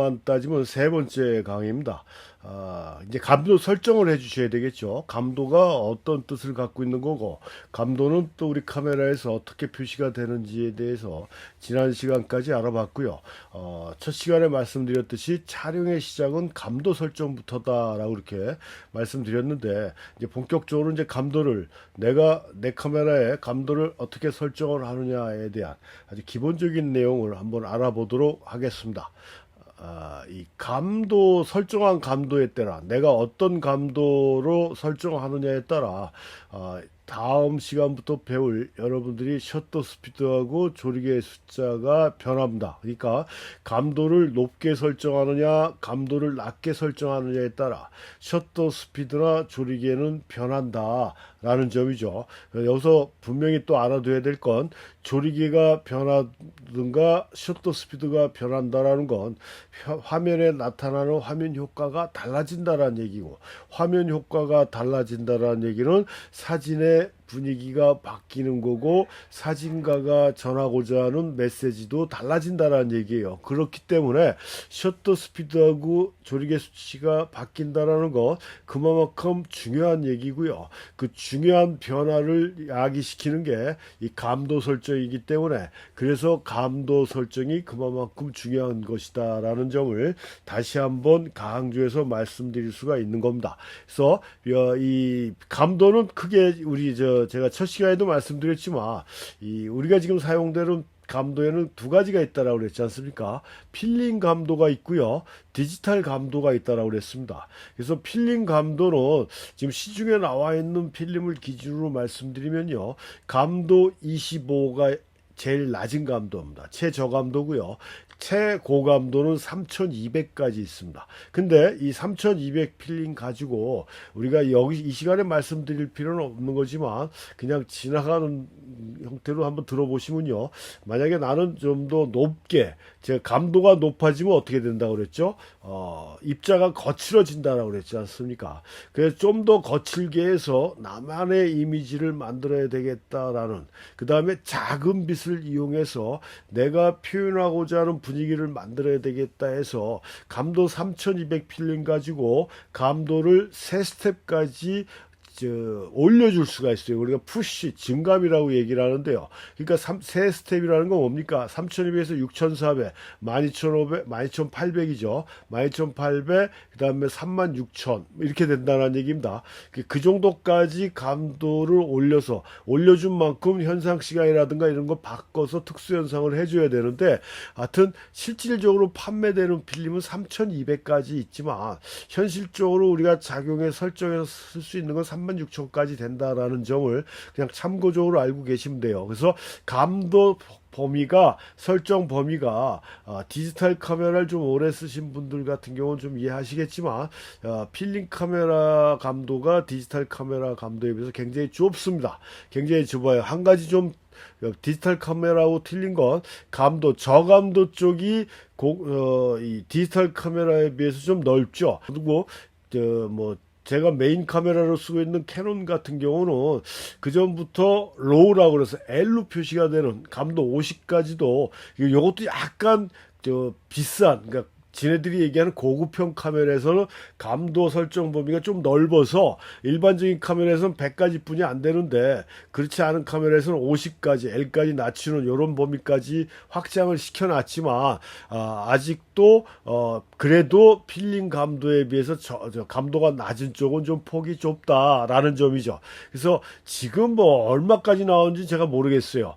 감도만 따지면 세 번째 강의입니다. 이제 감도 설정을 해주셔야 되겠죠. 감도가 어떤 뜻을 갖고 있는 거고, 감도는 또 우리 카메라에서 어떻게 표시가 되는지에 대해서 지난 시간까지 알아봤고요. 첫 시간에 말씀드렸듯이 촬영의 시작은 감도 설정부터다라고 이렇게 말씀드렸는데, 이제 본격적으로 이제 감도를 내가 내 카메라에 감도를 어떻게 설정을 하느냐에 대한 아주 기본적인 내용을 한번 알아보도록 하겠습니다. 이 감도 설정한 감도에 따라 내가 어떤 감도로 설정하느냐에 따라 다음 시간부터 배울 여러분들이 셔터 스피드하고 조리개의 숫자가 변합니다. 그러니까 감도를 높게 설정하느냐 감도를 낮게 설정하느냐에 따라 셔터 스피드나 조리개는 변한다 라는 점이죠. 여기서 분명히 또 알아둬야 될 건 조리개가 변하든가 셔터 스피드가 변한다라는 건 화면에 나타나는 화면 효과가 달라진다라는 얘기고, 화면 효과가 달라진다라는 얘기는 사진의 분위기가 바뀌는 거고 사진가가 전하고자 하는 메시지도 달라진다라는 얘기예요. 그렇기 때문에 셔터 스피드하고 조리개 수치가 바뀐다라는 것 그만큼 중요한 얘기고요. 그 중요한 변화를 야기시키는 게 이 감도 설정이기 때문에, 그래서 감도 설정이 그만큼 중요한 것이다라는 점을 다시 한번 강조해서 말씀드릴 수가 있는 겁니다. 그래서 이 감도는 크게 제가 첫 시간에도 말씀드렸지만 우리가 지금 사용되는 감도에는 두 가지가 있다라고 그랬지 않습니까? 필름 감도가 있고요, 디지털 감도가 있다라고 그랬습니다. 그래서 필름 감도는 지금 시중에 나와 있는 필름을 기준으로 말씀드리면요, 감도 25가 제일 낮은 감도입니다. 최저감도고요. 최고감도는 3200까지 있습니다. 근데 이 3200 필름 가지고 우리가 여기 이 시간에 말씀드릴 필요는 없는 거지만 그냥 지나가는 형태로 한번 들어보시면요, 만약에 나는 좀 더 높게, 제가 감도가 높아지면 어떻게 된다고 그랬죠? 입자가 거칠어진다라고 그랬지 않습니까? 그래서 좀 더 거칠게 해서 나만의 이미지를 만들어야 되겠다라는, 그 다음에 작은 빛을 이용해서 내가 표현하고자 하는 분위기를 만들어야 되겠다 해서 감도 3200 필름 가지고 감도를 세 스텝까지 올려줄 수가 있어요. 우리가 푸시 증감이라고 얘기를 하는데요. 그러니까 세 스텝이라는 건 뭡니까? 3200에서 6400, 12500, 12800이죠. 12800, 그 다음에 36000 이렇게 된다는 얘기입니다. 그 정도까지 감도를 올려준 만큼 현상 시간이라든가 이런 거 바꿔서 특수 현상을 해줘야 되는데, 하여튼 실질적으로 판매되는 필름은 3200까지 있지만 현실적으로 우리가 작용해 설정해서 쓸 수 있는 건 36,000까지 된다라는 점을 그냥 참고적으로 알고 계시면 돼요. 그래서 감도 범위가, 설정 범위가 디지털 카메라를 좀 오래 쓰신 분들 같은 경우는 좀 이해하시겠지만 필름 카메라 감도가 디지털 카메라 감도에 비해서 굉장히 좁습니다. 굉장히 좁아요. 한 가지 좀 디지털 카메라하고 틀린 건 감도, 저감도 쪽이 이 디지털 카메라에 비해서 좀 넓죠. 그리고 제가 메인 카메라로 쓰고 있는 캐논 같은 경우는 그 전부터 로우라고 그래서 L로 표시가 되는 감도 50까지도, 이것도 약간 비싼, 그러니까 지네들이 얘기하는 고급형 카메라에서는 감도 설정 범위가 좀 넓어서 일반적인 카메라에서는 100까지 뿐이 안 되는데, 그렇지 않은 카메라에서는 50까지 L까지 낮추는 이런 범위까지 확장을 시켜놨지만 아직도 그래도 필름 감도에 비해서 감도가 낮은 쪽은 좀 폭이 좁다라는 점이죠. 그래서 지금 얼마까지 나오는지 제가 모르겠어요.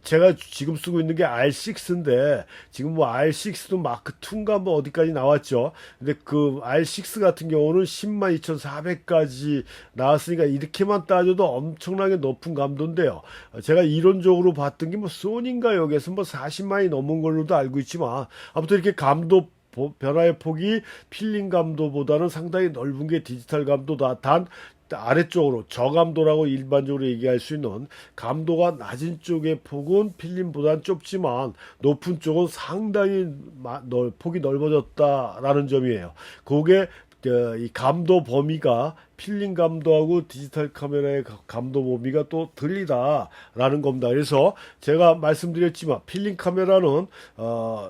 제가 지금 쓰고 있는 게 R6인데 지금 R6도 마크 2인가 어디까지 나왔죠. 근데 그 R6 같은 경우는 102,400까지 나왔으니까 이렇게만 따져도 엄청나게 높은 감도인데요. 제가 이론적으로 봤던 게 소니인가 여기에서 40만이 넘은 걸로도 알고 있지만, 아무튼 이렇게 감도 변화의 폭이 필름 감도보다는 상당히 넓은 게 디지털 감도다. 단 아래쪽으로 저감도라고 일반적으로 얘기할 수 있는 감도가 낮은 쪽의 폭은 필름보다는 좁지만 높은 쪽은 상당히 폭이 넓어졌다라는 점이에요. 그게 이 감도 범위가 필름 감도하고 디지털 카메라의 감도 범위가 또 틀리다라는 겁니다. 그래서 제가 말씀드렸지만 필름 카메라는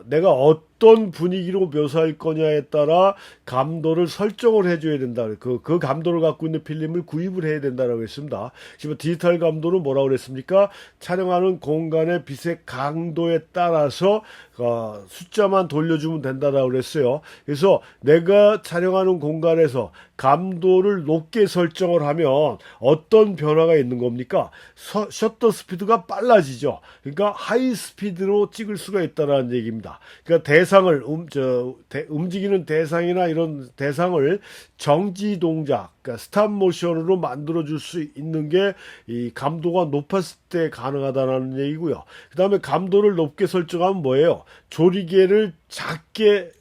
내가 어떤 분위기로 묘사할 거냐에 따라 감도를 설정을 해줘야 된다. 그 감도를 갖고 있는 필름을 구입을 해야 된다라고 했습니다. 지금 디지털 감도는 뭐라고 그랬습니까? 촬영하는 공간의 빛의 강도에 따라서 숫자만 돌려주면 된다라고 그랬어요. 그래서 내가 촬영하는 공간에서 감도를 높게 설정을 하면 어떤 변화가 있는 겁니까? 셔터 스피드가 빨라지죠. 그러니까 하이 스피드로 찍을 수가 있다는 얘기입니다. 그러니까 대상을 움직이는 대상이나 이런 대상을 정지 동작, 그러니까 스탑 모션으로 만들어 줄 수 있는 게 이 감도가 높았을 때 가능하다는 얘기고요. 그다음에 감도를 높게 설정하면 뭐예요? 조리개를 작게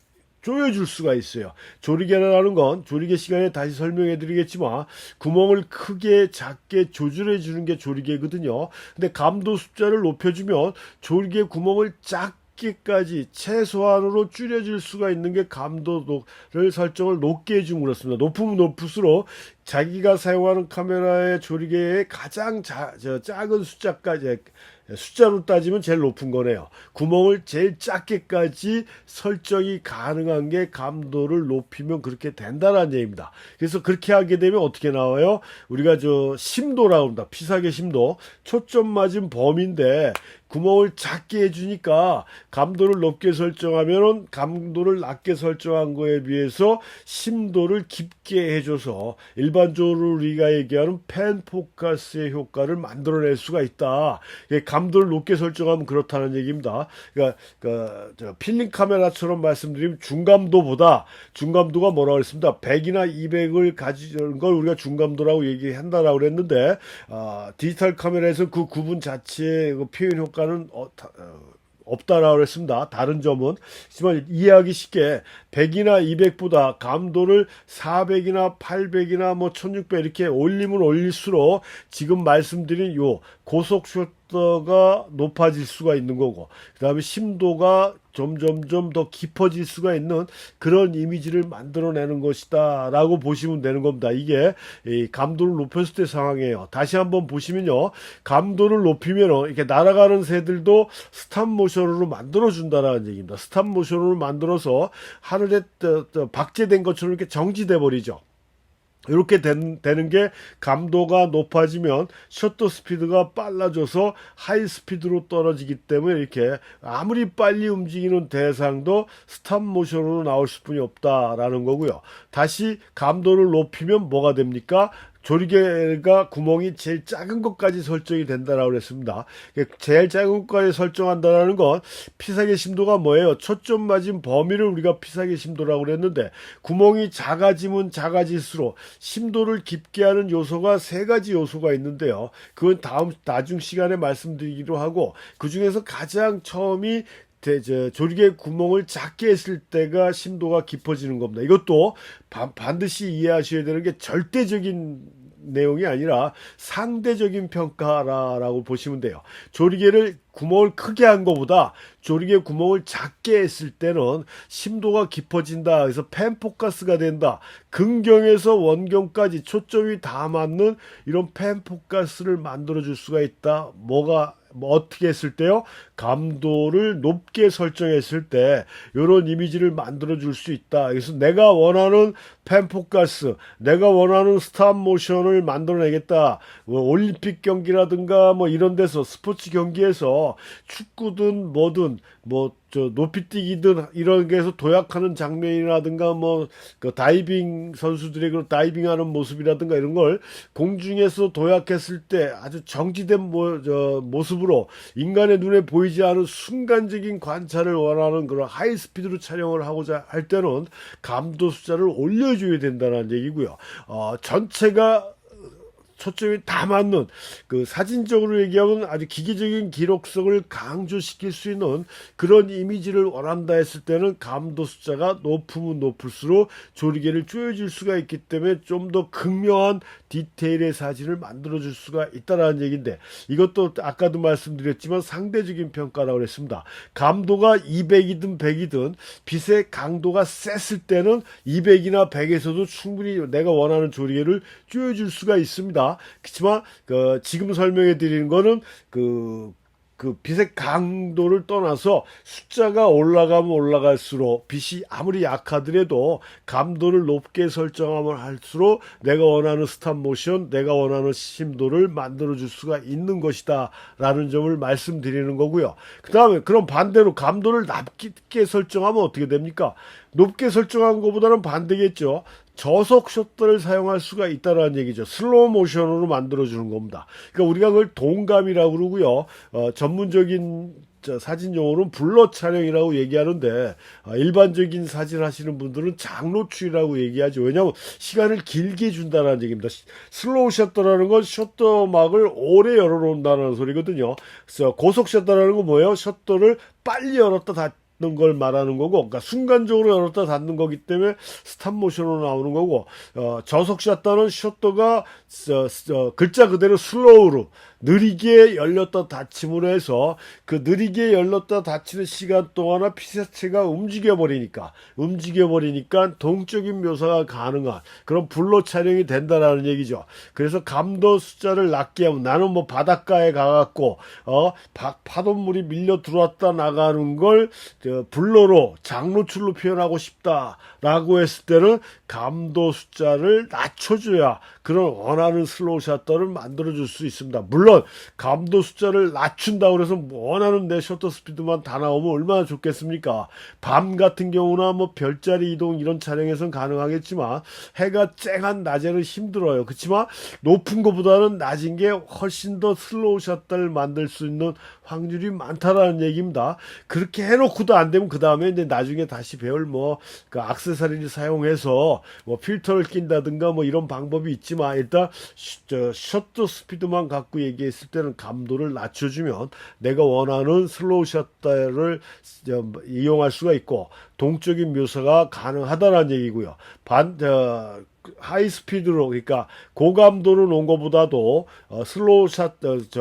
조여줄 수가 있어요. 조리개라는 건 조리개 시간에 다시 설명해 드리겠지만 구멍을 크게 작게 조절해 주는 게 조리개거든요. 근데 감도 숫자를 높여주면 조리개 구멍을 작게까지 최소한으로 줄여줄 수가 있는 게 감도를 설정을 높게 해주면 그렇습니다. 높으면 높을수록 자기가 사용하는 카메라의 조리개의 가장 작은 숫자까지 숫자로 따지면 제일 높은 거네요. 구멍을 제일 작게까지 설정이 가능한 게 감도를 높이면 그렇게 된다는 얘기입니다. 그래서 그렇게 하게 되면 어떻게 나와요? 우리가 심도라고 합니다. 피사계 심도. 초점 맞은 범위인데 구멍을 작게 해주니까 감도를 높게 설정하면은 감도를 낮게 설정한 거에 비해서 심도를 깊게 해줘서 일반적으로 우리가 얘기하는 펜 포커스의 효과를 만들어낼 수가 있다. 감도를 높게 설정하면 그렇다는 얘기입니다. 그러니까 필름 카메라처럼 말씀드리면 중감도가 뭐라고 그랬습니다. 100이나 200을 가지는 걸 우리가 중감도라고 얘기한다라고 그랬는데 디지털 카메라에서 그 구분 자체의 표현 효과는 없다라고 했습니다. 다른 점은 하지만 이해하기 쉽게 100이나 200보다 감도를 400이나 800이나 1600 이렇게 올리면 올릴수록 지금 말씀드린 요 고속 셔터가 높아질 수가 있는 거고 그 다음에 심도가 점점점 더 깊어질 수가 있는 그런 이미지를 만들어내는 것이다 라고 보시면 되는 겁니다. 이게 이 감도를 높였을 때 상황이에요. 다시 한번 보시면요. 감도를 높이면 이렇게 날아가는 새들도 스탑 모션으로 만들어준다라는 얘기입니다. 스탑 모션으로 만들어서 하늘에 박제된 것처럼 이렇게 정지돼 버리죠. 이렇게 되는 게 감도가 높아지면 셔터 스피드가 빨라져서 하이 스피드로 떨어지기 때문에 이렇게 아무리 빨리 움직이는 대상도 스탑 모션으로 나올 수뿐이 없다라는 거고요. 다시 감도를 높이면 뭐가 됩니까? 조리개가 구멍이 제일 작은 것까지 설정이 된다라고 그랬습니다. 제일 작은 것까지 설정한다는 건 피사계 심도가 뭐예요? 초점 맞은 범위를 우리가 피사계 심도라고 그랬는데 구멍이 작아지면 작아질수록 심도를 깊게 하는 요소가 세 가지 요소가 있는데요. 그건 나중 시간에 말씀드리기로 하고 그 중에서 가장 처음이 조리개 구멍을 작게 했을 때가 심도가 깊어지는 겁니다. 이것도 반드시 이해하셔야 되는 게 절대적인 내용이 아니라 상대적인 평가라고 보시면 돼요. 조리개를 구멍을 크게 한 것보다 조리개 구멍을 작게 했을 때는 심도가 깊어진다. 그래서 펜포커스가 된다. 근경에서 원경까지 초점이 다 맞는 이런 펜포커스를 만들어 줄 수가 있다. 어떻게 했을 때요? 감도를 높게 설정했을 때 이런 이미지를 만들어 줄 수 있다. 그래서 내가 원하는 펜포커스, 내가 원하는 스탑 모션을 만들어내겠다. 올림픽 경기라든가 이런 데서 스포츠 경기에서 축구든 뭐든 높이뛰기든 이런 게서 도약하는 장면이라든가 그 다이빙 선수들의 그 다이빙하는 모습이라든가 이런 걸 공중에서 도약했을 때 아주 정지된 모습으로 인간의 눈에 보이지 않은 순간적인 관찰을 원하는 그런 하이 스피드로 촬영을 하고자 할 때는 감도 숫자를 올려줘야 된다는 얘기고요. 전체가 초점이 다 맞는 그 사진적으로 얘기하면 아주 기계적인 기록성을 강조시킬 수 있는 그런 이미지를 원한다 했을 때는 감도 숫자가 높으면 높을수록 조리개를 조여줄 수가 있기 때문에 좀 더 극명한 디테일의 사진을 만들어줄 수가 있다는 얘기인데, 이것도 아까도 말씀드렸지만 상대적인 평가라고 했습니다. 감도가 200이든 100이든 빛의 강도가 셌을 때는 200이나 100에서도 충분히 내가 원하는 조리개를 조여줄 수가 있습니다. 그렇지만 지금 설명해 드리는 거는 그 빛의 강도를 떠나서 숫자가 올라가면 올라갈수록 빛이 아무리 약하더라도 감도를 높게 설정하면 할수록 내가 원하는 스탑 모션, 내가 원하는 심도를 만들어 줄 수가 있는 것이다 라는 점을 말씀드리는 거고요. 그 다음에 그럼 반대로 감도를 낮게 설정하면 어떻게 됩니까? 높게 설정한 것보다는 반대겠죠. 저속 셔터를 사용할 수가 있다는 얘기죠. 슬로우 모션으로 만들어주는 겁니다. 그러니까 우리가 그걸 동감이라고 그러고요. 전문적인 사진 용어로는 블러 촬영이라고 얘기하는데, 일반적인 사진 하시는 분들은 장노출이라고 얘기하죠. 왜냐하면 시간을 길게 준다는 얘기입니다. 슬로우 셔터라는 건 셔터막을 오래 열어놓는다는 소리거든요. 그래서 고속 셔터라는 건 뭐예요? 셔터를 빨리 열었다 닫는 걸 말하는 거고, 그러니까 순간적으로 열었다 닫는 거기 때문에 스탑 모션으로 나오는 거고, 저속 셔터는 셔터가 글자 그대로 슬로우로 느리게 열렸다 닫힘으로 해서 그 느리게 열렸다 닫히는 시간 동안에 피사체가 움직여 버리니까 동적인 묘사가 가능한 그런 블러 촬영이 된다라는 얘기죠. 그래서 감도 숫자를 낮게 하면, 나는 뭐 바닷가에 가갖고 파도물이 밀려 들어왔다 나가는 걸 블러로 장노출로 표현하고 싶다라고 했을 때는 감도 숫자를 낮춰줘야 그런 원하는 슬로우 셔터를 만들어줄 수 있습니다. 물론 감도 숫자를 낮춘다고 해서 원하는 내 셔터 스피드만 다 나오면 얼마나 좋겠습니까? 밤 같은 경우나 뭐 별자리 이동 이런 촬영에서는 가능하겠지만 해가 쨍한 낮에는 힘들어요. 그렇지만 높은 것보다는 낮은 게 훨씬 더 슬로우 셔터를 만들 수 있는 확률이 많다라는 얘기입니다. 그렇게 해놓고도 안 되면 그 다음에 이제 나중에 다시 배울 그 액세서리를 사용해서 뭐 필터를 낀다든가 뭐 이런 방법이 있지만, 일단 셔터 스피드만 갖고 얘기했을 때는 감도를 낮춰주면 내가 원하는 슬로우 셔터를 이용할 수가 있고 동적인 묘사가 가능하다는 얘기고요. 하이 스피드로, 그러니까 고감도로 놓은 것보다도 슬로우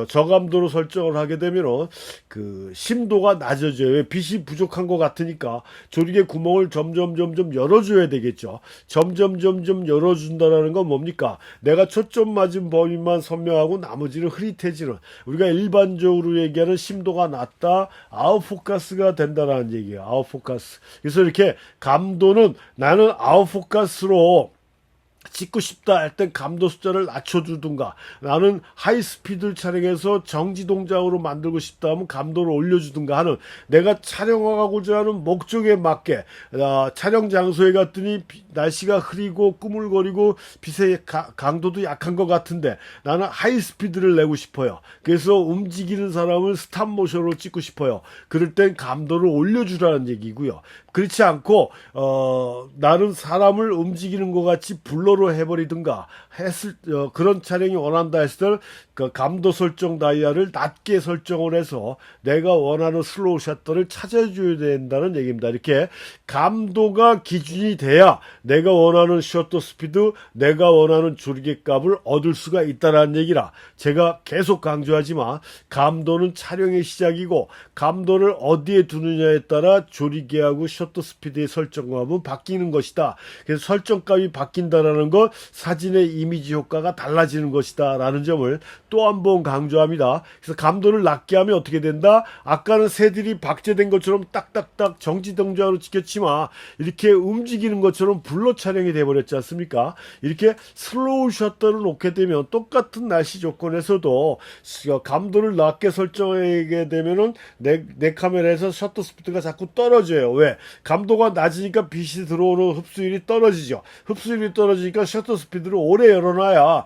저감도로 설정을 하게 되면은 그 심도가 낮아져요. 빛이 부족한 것 같으니까 조리개 구멍을 점점 열어줘야 되겠죠. 점점 열어준다라는 건 뭡니까? 내가 초점 맞은 범위만 선명하고 나머지는 흐릿해지는, 우리가 일반적으로 얘기하는 심도가 낮다, 아웃포커스가 된다라는 얘기예요. 아웃포커스. 그래서 이렇게 감도는 나는 아웃포커스로 찍고 싶다 할 땐 감도 숫자를 낮춰주든가, 나는 하이스피드 촬영해서 정지 동작으로 만들고 싶다 하면 감도를 올려주든가 하는, 내가 촬영하고자 하는 목적에 맞게 촬영 장소에 갔더니 날씨가 흐리고 꾸물거리고 빛의 강도도 약한 것 같은데 나는 하이스피드를 내고 싶어요. 그래서 움직이는 사람을 스탑 모션으로 찍고 싶어요. 그럴 땐 감도를 올려주라는 얘기고요. 그렇지 않고 나는 사람을 움직이는 것 같이 블러로 해버리든가 그런 촬영이 원한다 했을 때는 그 감도 설정 다이아를 낮게 설정을 해서 내가 원하는 슬로우 셔터를 찾아줘야 된다는 얘기입니다. 이렇게 감도가 기준이 돼야 내가 원하는 셔터 스피드, 내가 원하는 조리개 값을 얻을 수가 있다는 얘기라 제가 계속 강조하지만, 감도는 촬영의 시작이고 감도를 어디에 두느냐에 따라 조리개하고 셔터 스피드의 설정값은 바뀌는 것이다. 그래서 설정값이 바뀐다라는 건 사진의 이미지 효과가 달라지는 것이다 라는 점을 또 한 번 강조합니다. 그래서 감도를 낮게 하면 어떻게 된다? 아까는 새들이 박제된 것처럼 딱딱딱 정지 동작으로 찍혔지만 이렇게 움직이는 것처럼 블러 촬영이 돼버렸지 않습니까? 이렇게 슬로우 셔터를 놓게 되면 똑같은 날씨 조건에서도 감도를 낮게 설정하게 되면은 내 카메라에서 셔터 스피드가 자꾸 떨어져요. 왜? 감도가 낮으니까 빛이 들어오는 흡수율이 떨어지죠. 흡수율이 떨어지니까 그러니까 셔터 스피드를 오래 열어놔야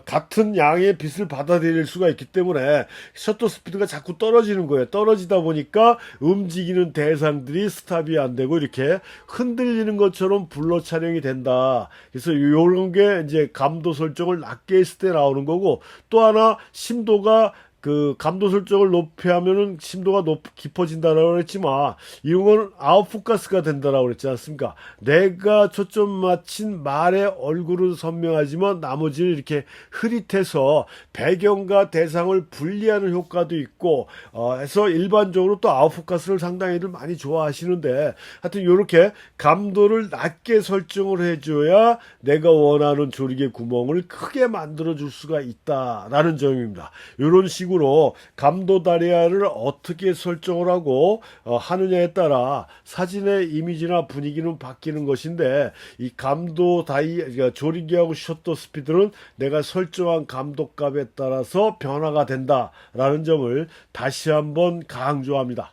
같은 양의 빛을 받아들일 수가 있기 때문에 셔터 스피드가 자꾸 떨어지는 거예요. 떨어지다 보니까 움직이는 대상들이 스탑이 안 되고 이렇게 흔들리는 것처럼 블러 촬영이 된다. 그래서 이런 게 이제 감도 설정을 낮게 했을 때 나오는 거고, 또 하나 심도가 그 감도 설정을 높이 하면은 심도가 깊어진다라고 그랬지만 이런 건 아웃포커스가 된다라고 그랬지 않습니까? 내가 초점 맞춘 말의 얼굴은 선명하지만 나머지는 이렇게 흐릿해서 배경과 대상을 분리하는 효과도 있고, 해서 일반적으로 또 아웃포커스를 상당히들 많이 좋아하시는데, 하여튼 이렇게 감도를 낮게 설정을 해줘야 내가 원하는 조리개 구멍을 크게 만들어 줄 수가 있다라는 점입니다. 이런 식으로 감도 다리아를 어떻게 설정을 하고 하느냐에 따라 사진의 이미지나 분위기는 바뀌는 것인데, 이 감도 그러니까 조리개하고 셔터 스피드는 내가 설정한 감도값에 따라서 변화가 된다라는 점을 다시 한번 강조합니다.